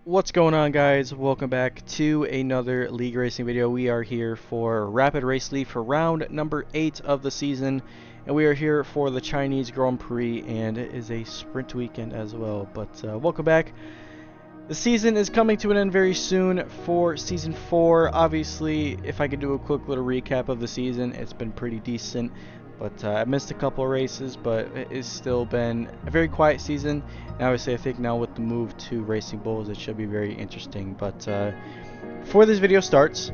What's going on, guys? Welcome back to another league racing video. We are here for Rapid Race League for round number 8 of the season, and we are here for the Chinese Grand Prix, and it is a sprint weekend as well. But welcome back. The season is coming to an end very soon for Season 4. Obviously, if I could do a quick little recap of the season, it's been pretty decent. But I missed a couple of races, but it's still been a very quiet season. And obviously, I think now with the move to Racing Bulls, it should be very interesting. But before this video starts,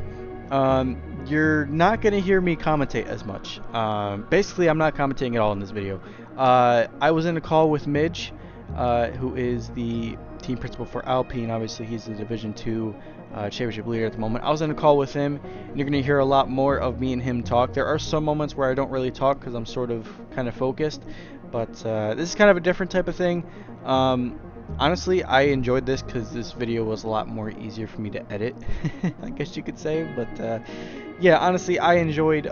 you're not going to hear me commentate as much. Basically, I'm not commentating at all in this video. I was in a call with Midge, who is the team principal for Alpine. Obviously, he's the Division 2 championship leader at the moment. I was in a call with him, and you're going to hear a lot more of me and him talk. There are some moments where I don't really talk because I'm sort of kind of focused, but this is kind of a different type of thing. Honestly, I enjoyed this because this video was a lot more easier for me to edit, I guess you could say. But yeah, honestly, I enjoyed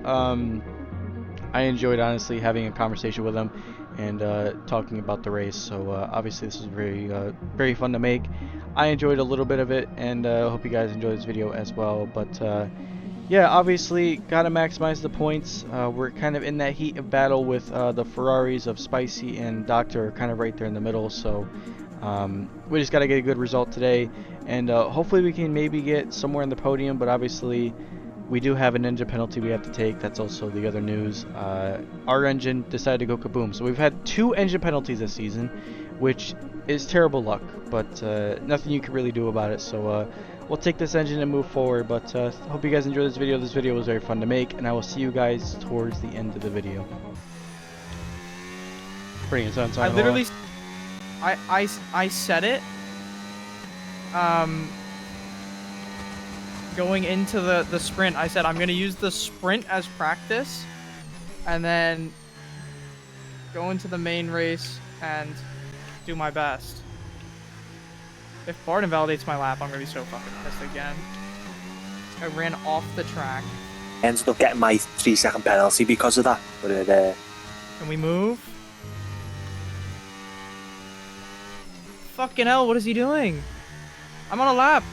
honestly having a conversation with him and talking about the race. So obviously this was very fun to make. I enjoyed a little bit of it, and hope you guys enjoyed this video as well. But yeah, obviously gotta maximize the points. We're kind of in that heat of battle with the Ferraris of Spicy and Doctor, kind of right there in the middle. So we just gotta get a good result today, and hopefully we can maybe get somewhere in the podium. But obviously we do have an engine penalty we have to take. That's also the other news. Our engine decided to go kaboom. So we've had 2 engine penalties this season, which is terrible luck, but nothing you can really do about it. So we'll take this engine and move forward. But hope you guys enjoyed this video. This video was very fun to make, and I will see you guys towards the end of the video. Pretty intense. I literally, I said it. Going into the sprint, I said I'm gonna use the sprint as practice, and then go into the main race and do my best. If Bart invalidates my lap, I'm gonna be so fucking pissed again. I ran off the track. Ended up getting my 3-second penalty because of that. But Can we move? Fucking hell, what is he doing? I'm on a lap.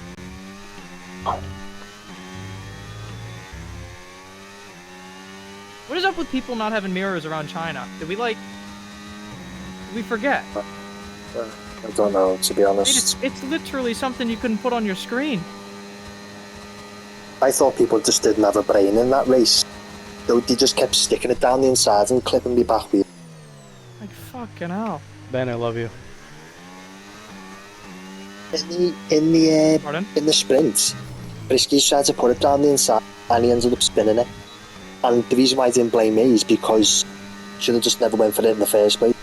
What is up with people not having mirrors around China? Did we forget? I don't know, to be honest. It's literally something you couldn't put on your screen. I thought people just didn't have a brain in that race. They just kept sticking it down the inside and clipping me back wheel. Like, fucking hell. Ben, I love you. In the sprint, Brisky tried to put it down the inside and he ended up spinning it. And the reason why I didn't blame me is because I should have just never went for it in the first place.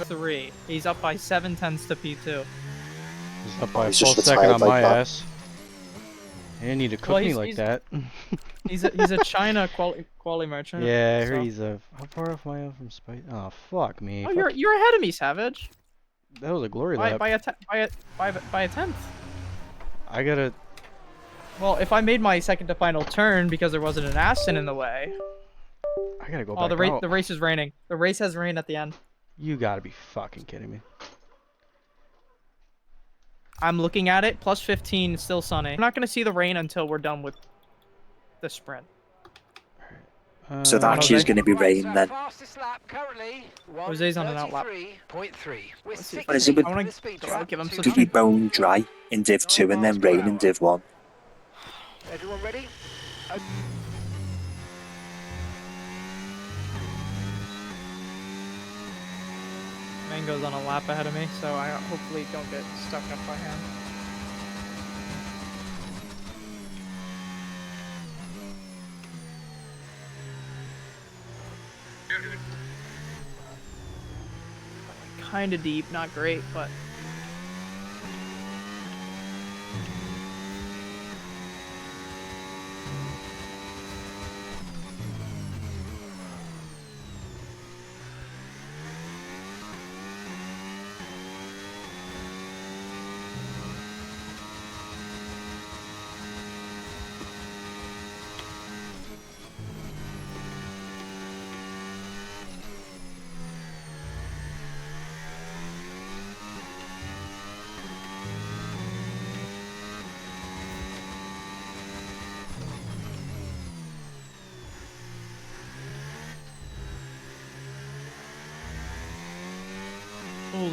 3. He's up by 7/10 to P2. He's up by a full just second on retired my like that. ass. You didn't need to cook me like that. He's a China quali merchant. Yeah, I so. heard he's a... How far off am I from Spice? Oh, fuck me. Oh, Fuck. you're ahead of me, Savage. That was a glory lap. By a tenth. I gotta... Well, if I made my second to final turn because there wasn't an Aston in the way. I gotta go Oh, back out. the race is raining. The race has rain at the end. You gotta be fucking kidding me. I'm looking at it. Plus 15, still sunny. I'm not gonna see the rain until we're done with the sprint. So that actually is going to be rain then. Jose's on an outlap. What is it with I want to give him some. to be bone dry in Div 2 and then rain in Div 1? Everyone ready? Mango's on a lap ahead of me, so I hopefully don't get stuck up by him. Kinda deep, not great, but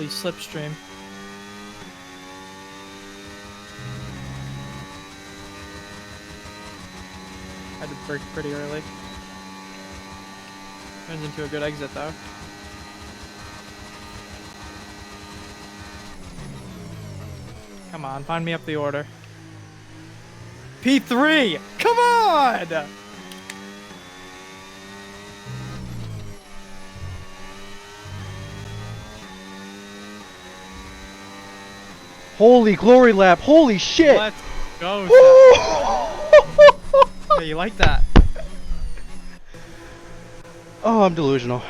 slipstream. I had to brake pretty early. Turns into a good exit though. Come on, find me up the order. P3! Come on! Holy glory lap! Holy shit! Let's go. Hey, you like that? Oh, I'm delusional.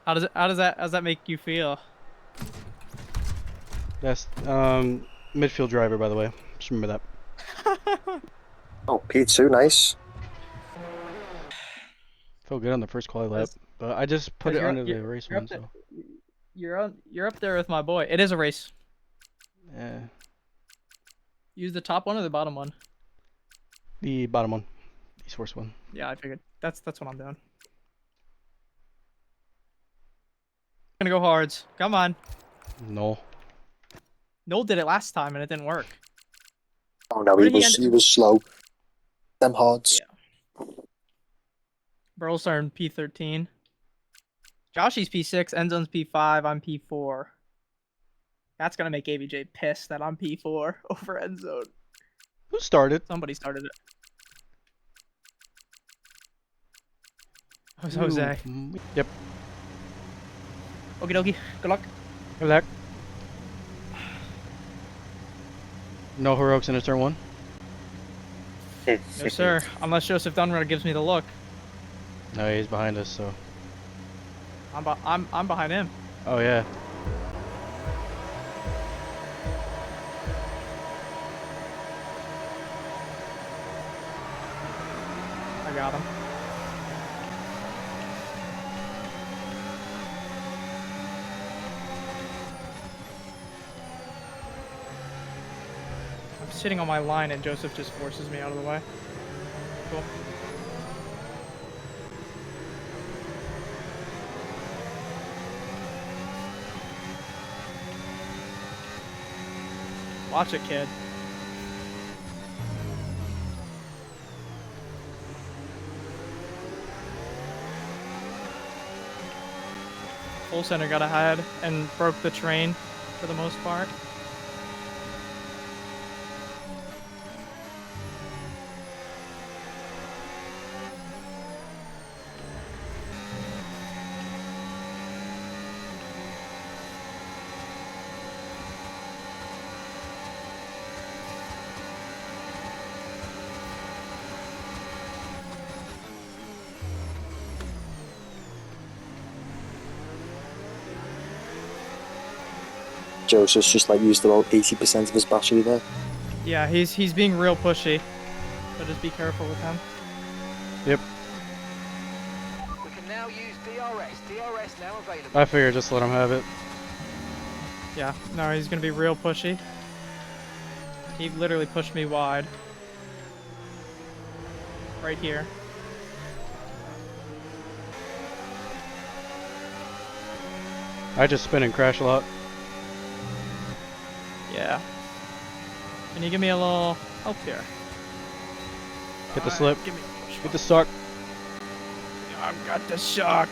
How does that make you feel? That's midfield driver, by the way. Just remember that. Oh, P2, nice. Felt good on the first quali lap, but I just put it under the race one. So You're up there with my boy. It is a race. yeah, Use the top one or the bottom one. the bottom one, the source one. Yeah, I figured. That's what I'm doing. Gonna go hards. Come on. No. Noel did it last time and it didn't work. Oh no, he was slow. Them hards. Yeah. Burl's are in P13. Joshy's P6, Enzone's P5, I'm P4. That's gonna make ABJ pissed that I'm P4 over Endzone. Who started? Somebody started it. It was Jose. Yep. Okie dokie. Good luck. Good luck. No heroics in his turn one. No sir, unless Joseph Dunrunner gives me the look. No, he's behind us, so. I'm behind him. Oh yeah. I got him. I'm sitting on my line and Joseph just forces me out of the way. Cool. Watch it, kid. Full center got ahead and broke the train for the most part. Joseph's just like used about 80% of his battery there. Yeah, he's being real pushy, so just be careful with him. Yep. We can now use DRS. DRS now available. I figured just let him have it. Yeah, no, he's gonna be real pushy. He literally pushed me wide. Right here. I just spin and crash a lot. Yeah. Can you give me a little help here? Get the slip. Give me a push. Get the suck. I've got the shock.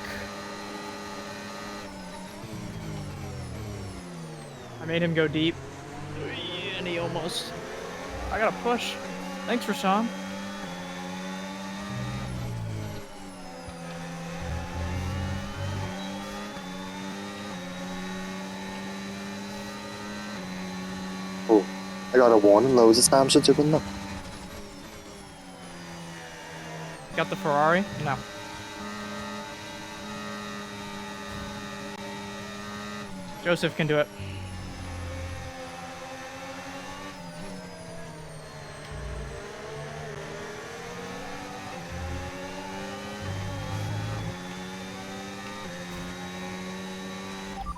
I made him go deep. And he almost... I got a push. Thanks, Rashawn. Oh, I got a warning loads of times since I've been there. Got the Ferrari? No. Joseph can do it.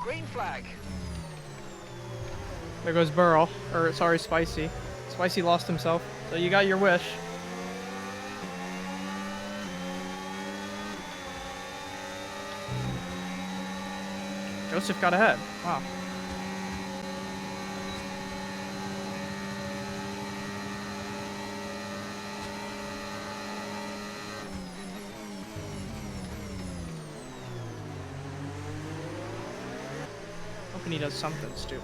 Green flag. There goes Burl. Or, sorry, Spicy. Spicy lost himself. So you got your wish. Joseph got ahead. Wow. Hoping he does something stupid.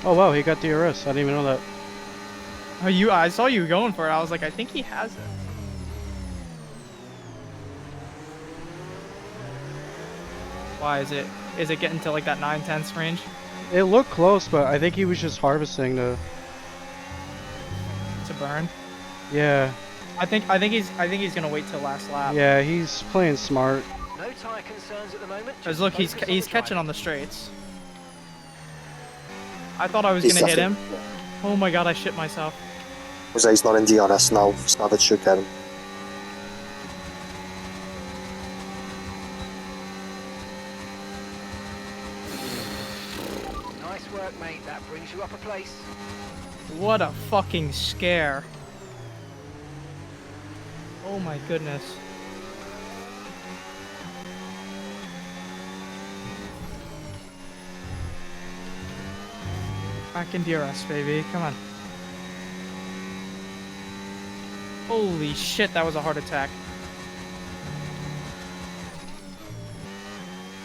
Oh wow, he got DRS. I didn't even know that. Oh, I saw you going for it. I was like, I think he has it. Why is it getting to like that 9/10 range? It looked close, but I think he was just harvesting to burn. Yeah. I think he's gonna wait till last lap. Yeah, he's playing smart. No tyre concerns at the moment. Cause look, he's catching on the straights. I thought I was gonna hit him. Yeah. Oh my god, I shit myself. Jose's not in DRS now, so that should get him. Nice work, mate. That brings you up a place. What a fucking scare. Oh my goodness. Back in DRS, baby. Come on. Holy shit, that was a heart attack.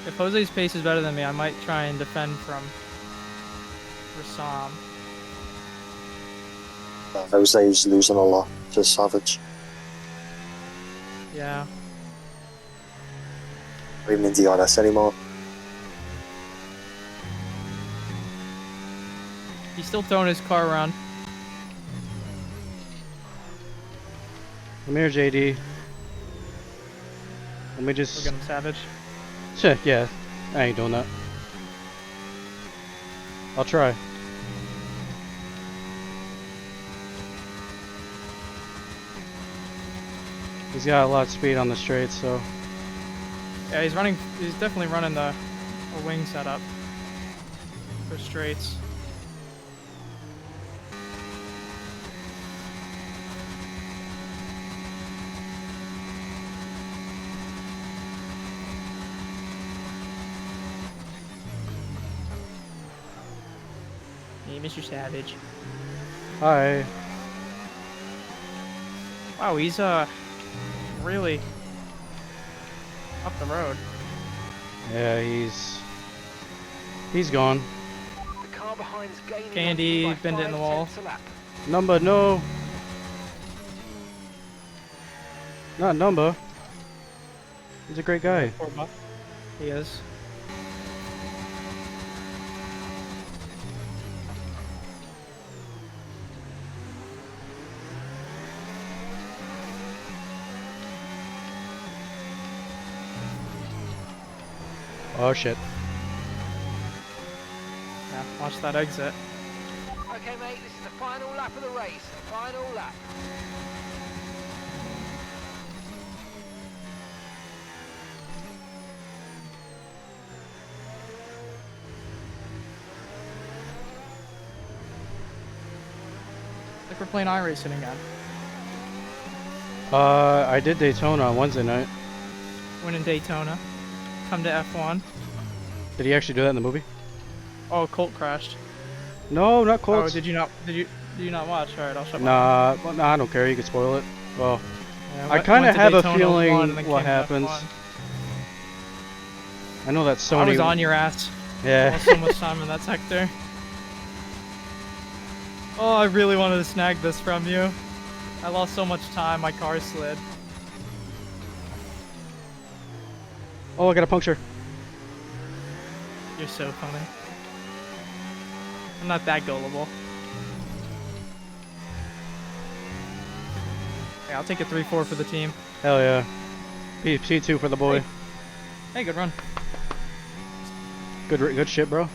If Jose's pace is better than me, I might try and defend from Rassam. Jose's losing a lot to Savage. Yeah. Not even in DRS anymore. He's still throwing his car around. Come here, JD. Let me just... We're getting Savage. Shit, yeah. I ain't doing that. I'll try. He's got a lot of speed on the straight, so... Yeah, he's definitely running a wing setup for straights. Hey, Mr. Savage. Hi. Wow, he's really up the road. Yeah, he's gone. The car behind's gaining Candy, by bend it in the wall. 5/10 a lap. Number, no. Not number. He's a great guy. Poor Buck. He is. Oh shit. Yeah, watch that exit. Okay, mate, this is the final lap of the race. The final lap. Like we're playing iRacing again. I did Daytona on Wednesday night. Winning Daytona. Come to F1. Did he actually do that in the movie? Oh, Colt crashed. No, not Oh, Colts. did you not watch? Alright, I'll shut Nah, well, nah, I don't care. You can spoil it. Well, Yeah, I kind of have a Daytona, feeling won, and then what came to happens. F1. I know that Sony. I was on your ass. Yeah. Lost so much time in that sector. Oh, I really wanted to snag this from you. I lost so much time, my car slid. Oh, I got a puncture. You're so funny. I'm not that gullible. Hey, I'll take a 3-4 for the team. Hell yeah. P2 for the boy. Hey, good run. Good shit, bro.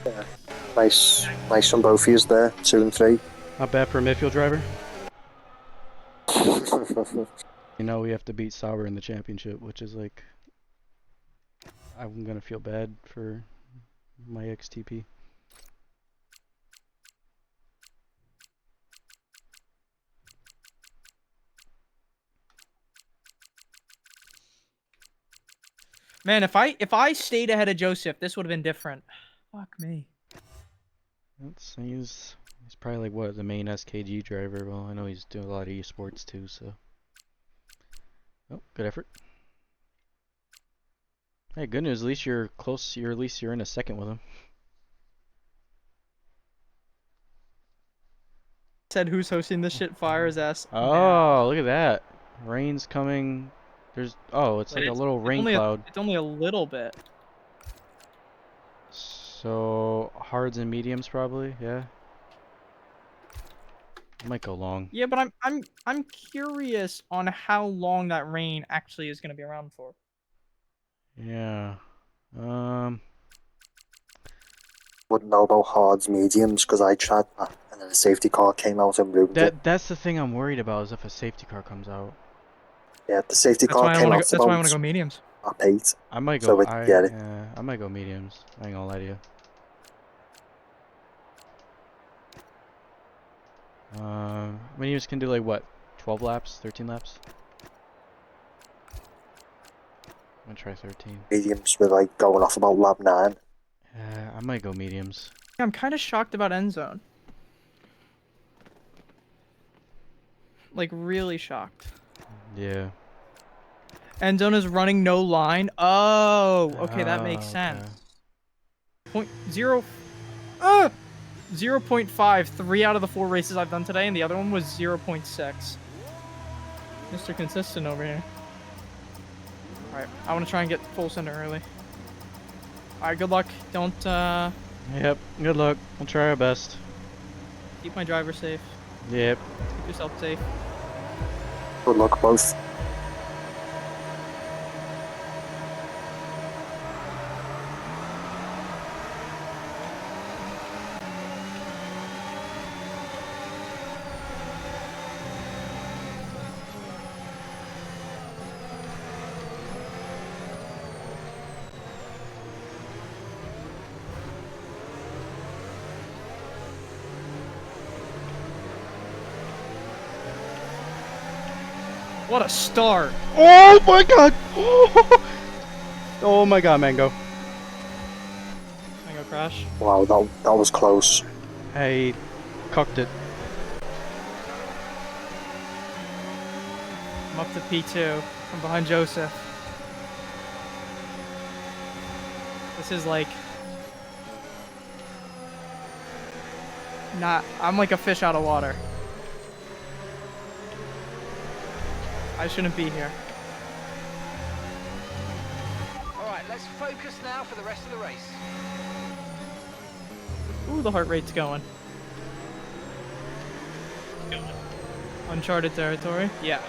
Yeah. Nice from both of you there, 2 and 3. Not bad for a midfield driver. You know we have to beat Sauber in the championship, which is like I'm gonna feel bad for my XTP. Man, if I stayed ahead of Joseph, this would have been different. Fuck me. He's probably like what, the main SKG driver. Well, I know he's doing a lot of esports too, so. Oh, good effort. Hey, good news. At least you're close. At least you're in a second with him. Said who's hosting this shit fires ass. Oh, now. look at that. Rain's coming. It's like a little rain cloud. It's only a little bit. So hards and mediums probably, yeah. Might go long. Yeah, but I'm curious on how long that rain actually is gonna be around for. Yeah. Wouldn't know about hards, mediums, because I tried that, and then a safety car came out and ruined it. That's the thing I'm worried about, is if a safety car comes out. Yeah, the safety car came out. That's why I want to go mediums. Up 8. I might go. So I might go mediums. I ain't gonna lie to you. Mediums can do like what? 12 laps? 13 laps? I'm gonna try 13. Mediums were like going off about lap 9. I might go mediums. I'm kind of shocked about end zone. Like really shocked. Yeah. End zone is running no line. Oh, okay, that makes sense. Okay. 0.5. 3 out of the 4 races I've done today, and the other one was 0.6. Mr. Consistent over here. Alright, I want to try and get full center early. Alright, good luck. Don't, Yep, good luck. We'll try our best. keep my driver safe. Yep. Keep yourself safe. Good luck, both. What a start! Oh my god! Oh my god, Mango. Mango crash. Wow, that was close. I cocked it. I'm up to P2 from behind Joseph. This is like... I'm like a fish out of water. I shouldn't be here. Alright, let's focus now for the rest of the race. Ooh, the heart rate's going. Uncharted territory? Yeah.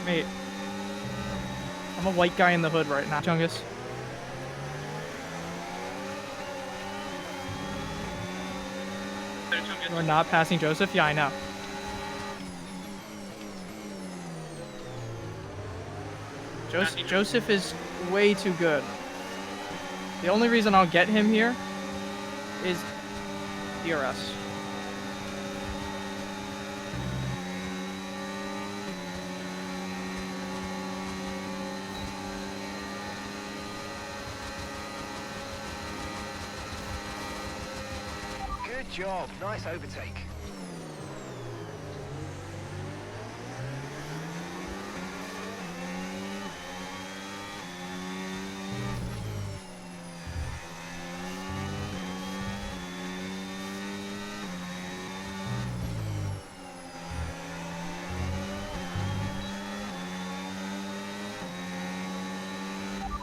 Mate. I'm a white guy in the hood right now, Chungus. We're not passing Joseph? Yeah, I know. Joseph is way too good. The only reason I'll get him here is DRS. Good job, nice overtake.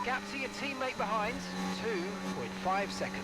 Gap to your teammate behind, 2.5 seconds.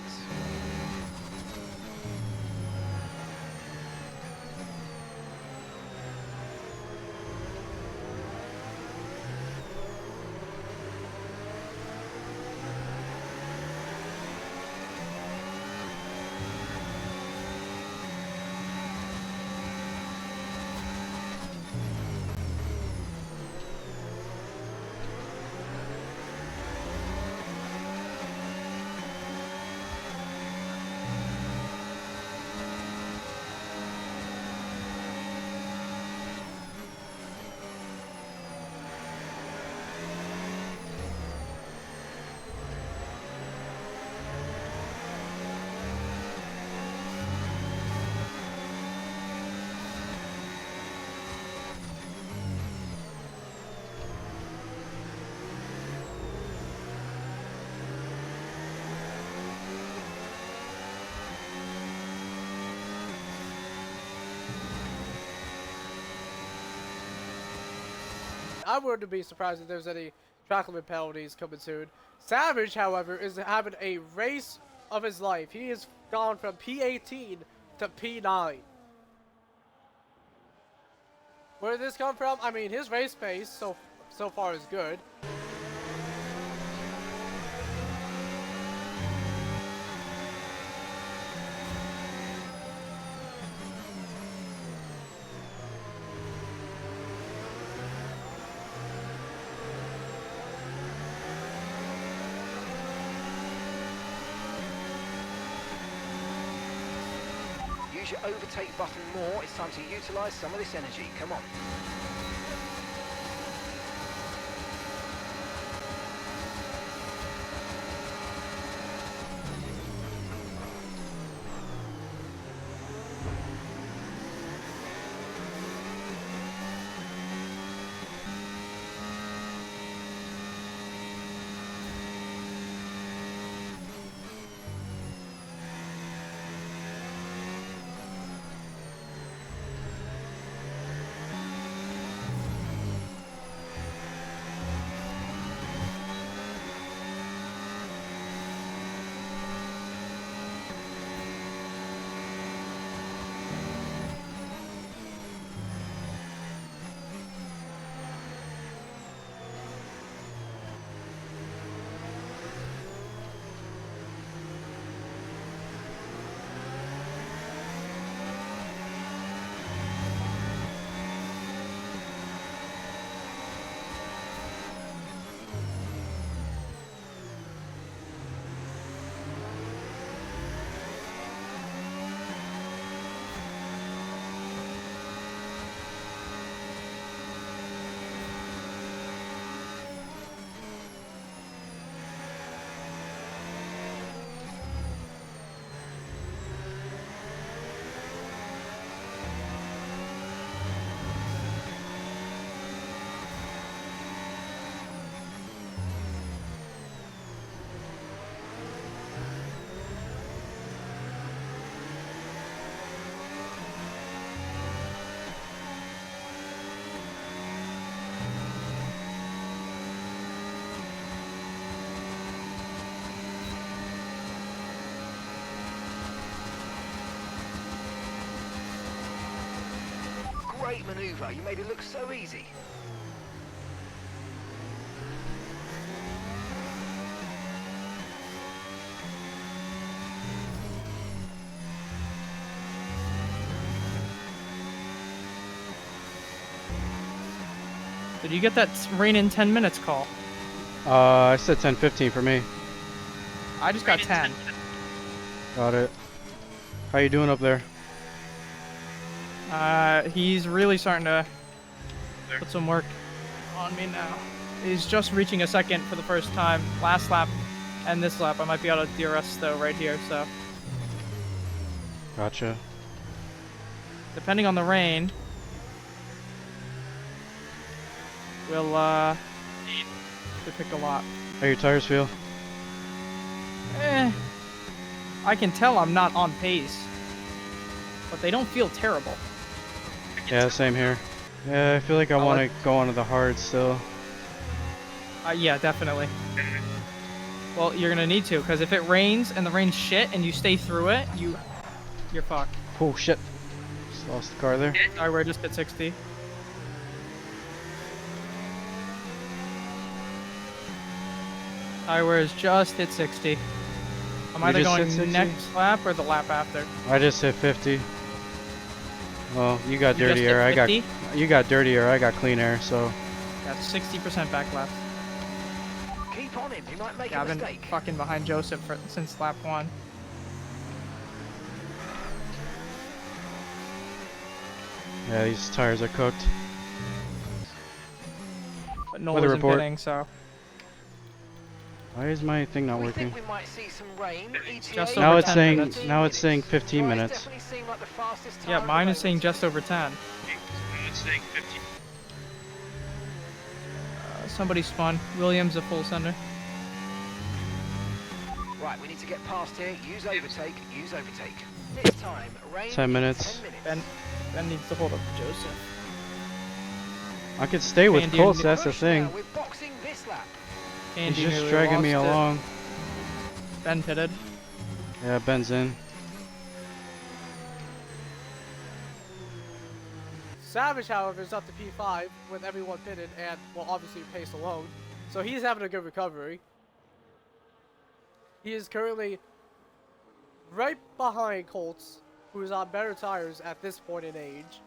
I wouldn't be surprised if there's any track limit penalties coming soon. Savage, however, is having a race of his life. He has gone from P18 to P9. Where did this come from? I mean, his race pace so far is good. Use your overtake button more. It's time to utilise some of this energy. Come on. Great manoeuvre. You made it look so easy. Did you get that rain in 10 minutes call? I said 10:15 for me. I just got 10. Got it. How you doing up there? He's really starting to put some work on me now. He's just reaching a second for the first time. Last lap and this lap. I might be out of DRS though right here, so. Gotcha. Depending on the rain, we'll need to pick a lot. How your tires feel? I can tell I'm not on pace, but they don't feel terrible. Yeah, same here. Yeah, I feel like I want to go onto the hard still. Yeah, definitely. Well, you're gonna need to, because if it rains and the rain's shit and you stay through it, you're fucked. Oh shit. Just lost the car there. Sorry, we're just at 60. Highware's just hit 60. I'm either going next lap or the lap after. I just hit 50. Well, you got dirty air. You got dirty air. I got clean air. So. Got 60% back left. Keep on him. He might make Yeah, a I've been mistake. fucking behind Joseph since lap 1. Yeah, these tires are cooked. But no Weather one's report. pitting, so. Why is my thing not We working? think we might see some rain. ETA Just Now over it's 10 saying minutes. now it's saying 15 Guys minutes. definitely seem like the fastest Yeah, time mine at is the saying moment. just over 10. Somebody spun. Williams a full sender. Right, we need to get past here. Use overtake. Use overtake. This time, rain. 10 minutes. 10 minutes. Ben needs to hold up Joseph. I could stay with Andy Colts, and- that's the Push thing. now, we're boxing this lap. Andy He's just nearly dragging me lost it. along. Ben pitted. Yeah, Ben's in. Savage, however, is up to P5 with everyone pitted and, well, obviously Pace alone. So he's having a good recovery. He is currently right behind Colts, who is on better tires at this point in age.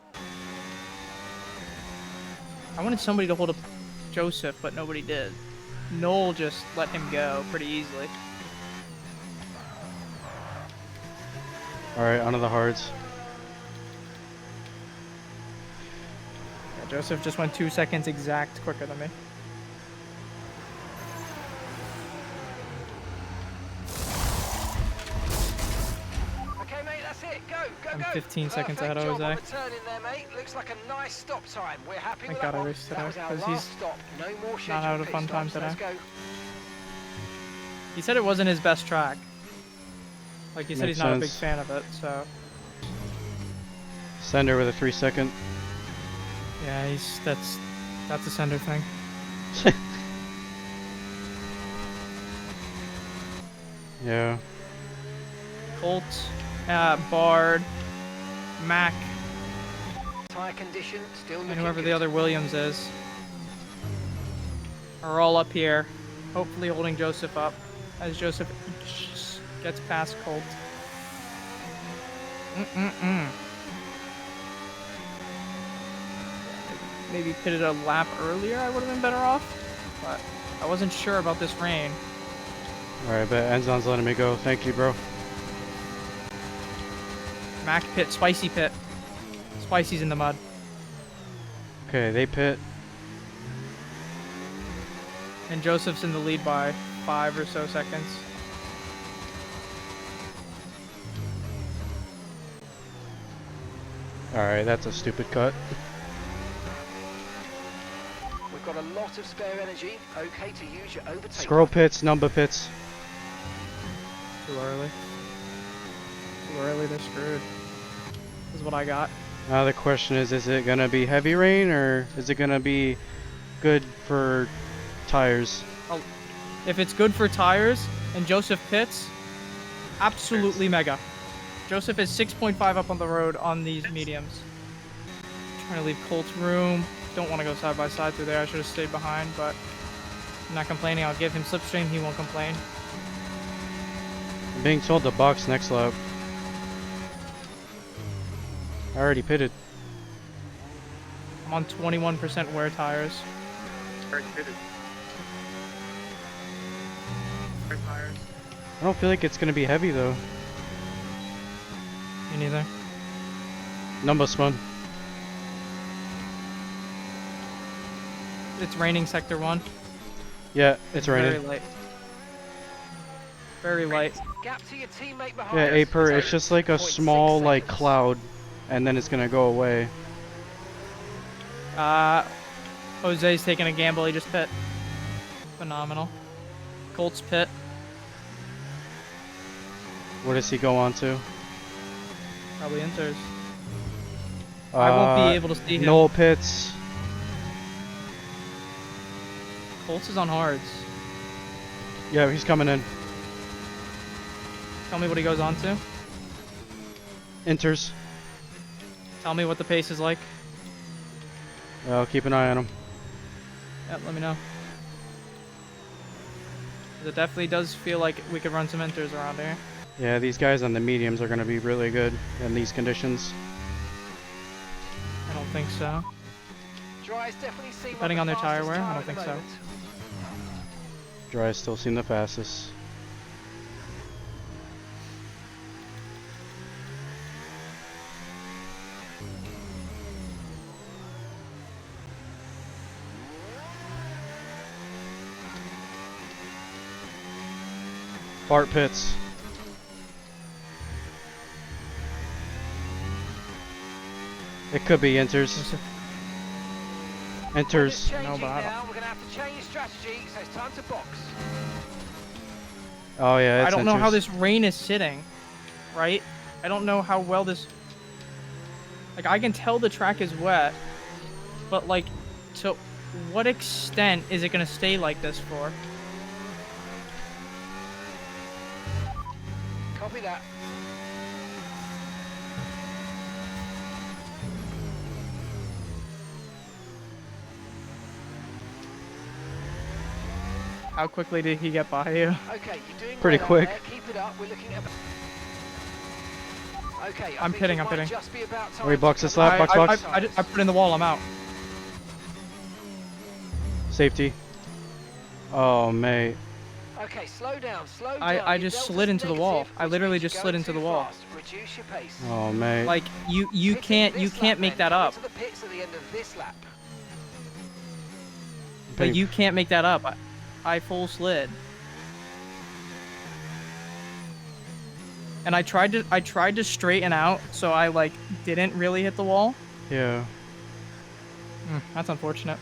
I wanted somebody to hold up Joseph, but nobody did. Noel just let him go pretty easily. Alright, onto the hards. Yeah, Joseph just went 2 seconds exact quicker than me. Okay, mate, that's it. Go, go, I'm go. 15 seconds ahead of Perfect job Jose. on the turn in there, mate. Looks like a nice stop time. We're happy Thank with God that I one. raced That today, was our 'cause last he's stop. No more scheduled not having a pit fun time stops. Let's today. go. He said it wasn't his best track. Like he said, Makes he's not a big sense. fan of it, so Sender with a 3-second. yeah, that's a sender thing. Yeah. Colt, Bard, Mac, Tire condition still looking and whoever good. the other Williams is are all up here, hopefully holding Joseph up as Joseph gets past Colt. Maybe pitted a lap earlier, I would have been better off, but I wasn't sure about this rain. Alright, but Enzon's letting me go. Thank you, bro. Mac pit, Spicy pit. Spicy's in the mud. Okay, they pit. And Joseph's in the lead by 5 or so seconds. Alright, that's a stupid cut. We've got a lot of spare energy. Okay to use your overtake. Squirrel pits, number pits. Too early. Too early, they're screwed. This is what I got. Now the question is it gonna be heavy rain or is it gonna be good for tires? If it's good for tires and Joseph pits, absolutely mega. Joseph is 6.5 up on the road on these mediums. Trying to leave Colt's room. Don't want to go side by side through there. I should have stayed behind, but I'm not complaining. I'll give him slipstream. He won't complain. I'm being told to box next lap. I already pitted. I'm on 21% wear tires. I don't feel like it's gonna be heavy though. Me neither. Number spun. It's raining sector 1. Yeah, it's Very raining. light. Very light. Gap to your teammate behind Yeah, us. Aper, it's just like a 0.6 small like seconds. cloud and then it's gonna go away. Jose's taking a gamble. He just pit. Phenomenal. Colt's pit. What does he go on to? Probably enters. I won't be able to see him. Noel pits. Colts is on hards. Yeah, he's coming in. Tell me what he goes on to. Enters. Tell me what the pace is like. I'll keep an eye on him. Yeah, let me know. 'Cause it definitely does feel like we could run some enters around here. Yeah, these guys on the mediums are gonna be really good in these conditions. I don't think so. Dry's definitely seen Depending one on of their the tire fastest wear, I tire don't at the think so. moment. Dry still seem the fastest. Bart pits. It could be enters. Enters. Weather's No, changing but I don't- now. We're going to have to change strategy, so it's time to box. Oh yeah, it's I don't know how enters. this rain is sitting, right? I don't know how well this... Like, I can tell the track is wet, but, like, to what extent is it gonna stay like this for? Copy that. How quickly did he get by you? Okay, you're doing Pretty well out quick. there. Keep it up. We're looking at. Okay, I'm pitting, it I'm might pitting. just be about time Wait, to box this come lap, up. box. I put in the wall, I'm out. Safety. Oh, mate. Okay, slow down, slow down. I Your just delta's slid into the wall. negative, I which literally means just you're slid going into too the wall. fast. Reduce your pace. Oh, mate. Like, you Pitting can't this lap make then. that up. Come into the pits at the end of this lap. Like, you can't make that up. I full slid. And I tried to straighten out, so I like didn't really hit the wall. Yeah. That's unfortunate.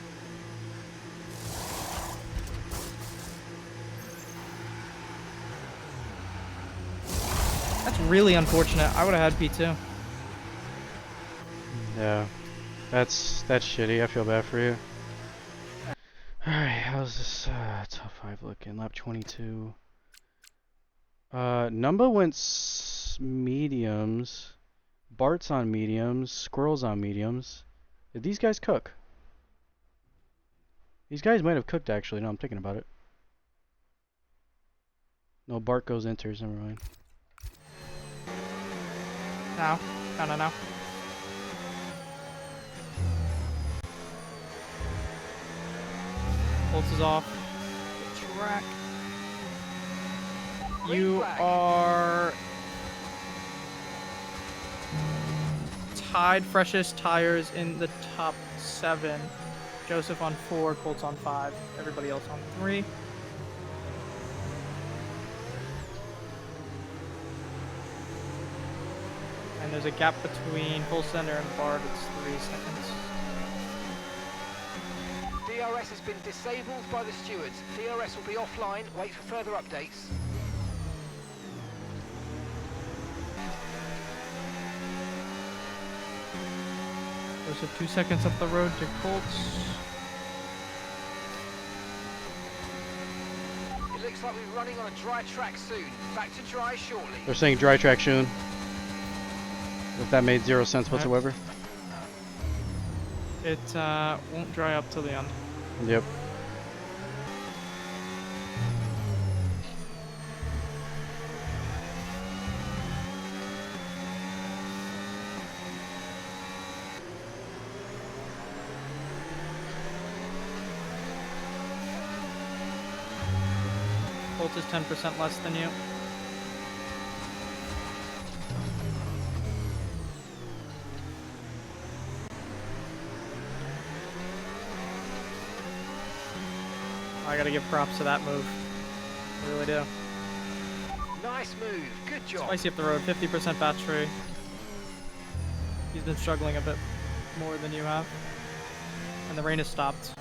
That's really unfortunate. I would have had P2. Yeah. That's shitty. I feel bad for you. Alright, how's this top 5 looking? Lap 22. Numba went mediums. Bart's on mediums. Squirrel's on mediums. Did these guys cook? These guys might have cooked actually, now I'm thinking about it. No, Bart goes enters, never mind. Now. No. Pulse is off. Track. You are tied freshest tires in the top 7. Joseph on 4, Colts on 5, everybody else on 3. And there's a gap between full center and Bard, it's 3 seconds. DRS has been disabled by the stewards. DRS will be offline. Wait for further updates. There's a 2 seconds up the road to Colts. It looks like we're running on a dry track soon. Back to dry shortly. They're saying dry track soon. If that made 0 sense whatsoever. It won't dry up till the end. Yep. Colt is 10% less than you. I gotta give props to that move. I really do. Nice move. Good job. Spicy up the road, 50% battery. He's been struggling a bit more than you have. And the rain has stopped.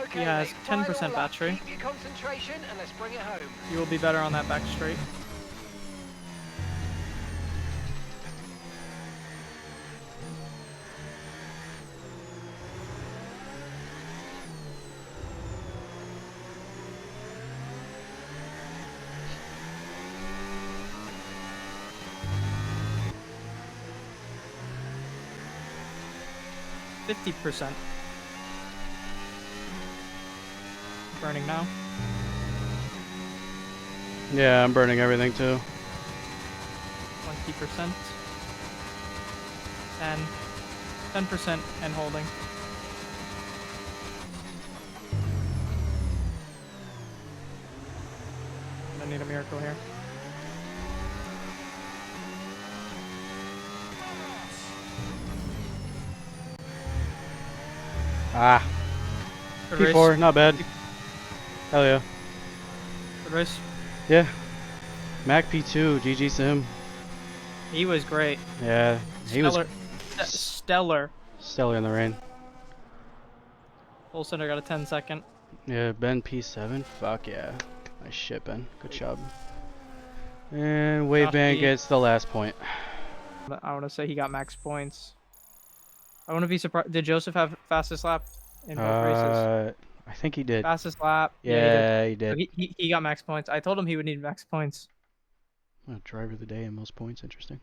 Okay, He has mate, 10% final lap. battery. Keep your concentration and let's bring it home. You will be better on that back straight. %. Burning now. Yeah, I'm burning everything too. 20%. 10% and holding. I'm gonna need a miracle here. Ah. Good P4, race. not bad. Hell yeah. Good race. Yeah. Mac P2, GG Sim. He was great. Yeah, he was Stellar. stellar in the rain. Full center got a 10-second. Yeah, Ben P7. Fuck yeah. Nice shit, Ben. Good job. And Wave Josh Band B. gets the last point. I want to say he got max points. I wouldn't be surprised. Did Joseph have fastest lap in both races? I think he did. Fastest lap. Yeah, he did. So he got max points. I told him he would need max points. Oh, driver of the day and most points. Interesting.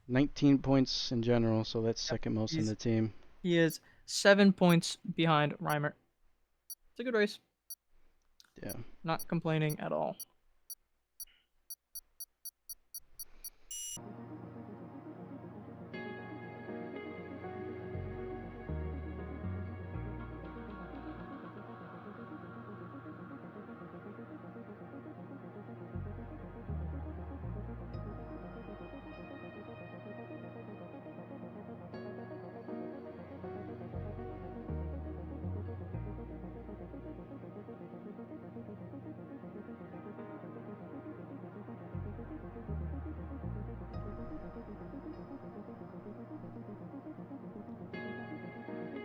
19 points in general, so that's second most in the team. He is 7 points behind Reimer. It's a good race. Yeah. Not complaining at all.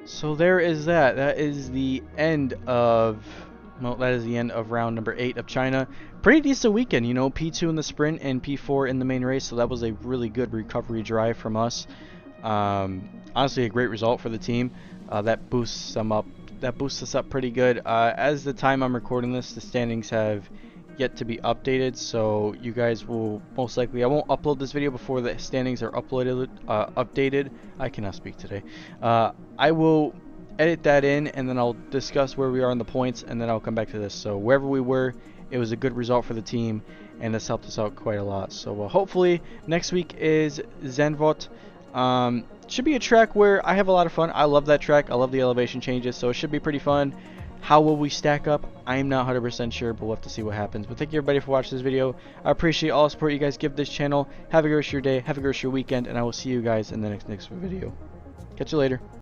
So there is that. That is the end of, well, that is the end of round number 8 of China. Pretty decent weekend, you know, P2 in the sprint and P4 in the main race, so that was a really good recovery drive from us. Honestly, a great result for the team. That boosts them up. That boosts us up pretty good. As the time I'm recording this, the standings have yet to be updated, so you guys will most likely, I won't upload this video before the standings are updated. I cannot speak today. I will edit that in, and then I'll discuss where we are in the points, and then I'll come back to this. So wherever we were, it was a good result for the team, and this helped us out quite a lot. So hopefully next week is Zandvoort. Should be a track where I have a lot of fun. I love that track. I love the elevation changes, so it should be pretty fun. How will we stack up? I'm not 100% sure, but we'll have to see what happens. But thank you everybody for watching this video. I appreciate all the support you guys give this channel. Have a good rest of your day. Have a good rest of your weekend, and I will see you guys in the next video. Catch you later.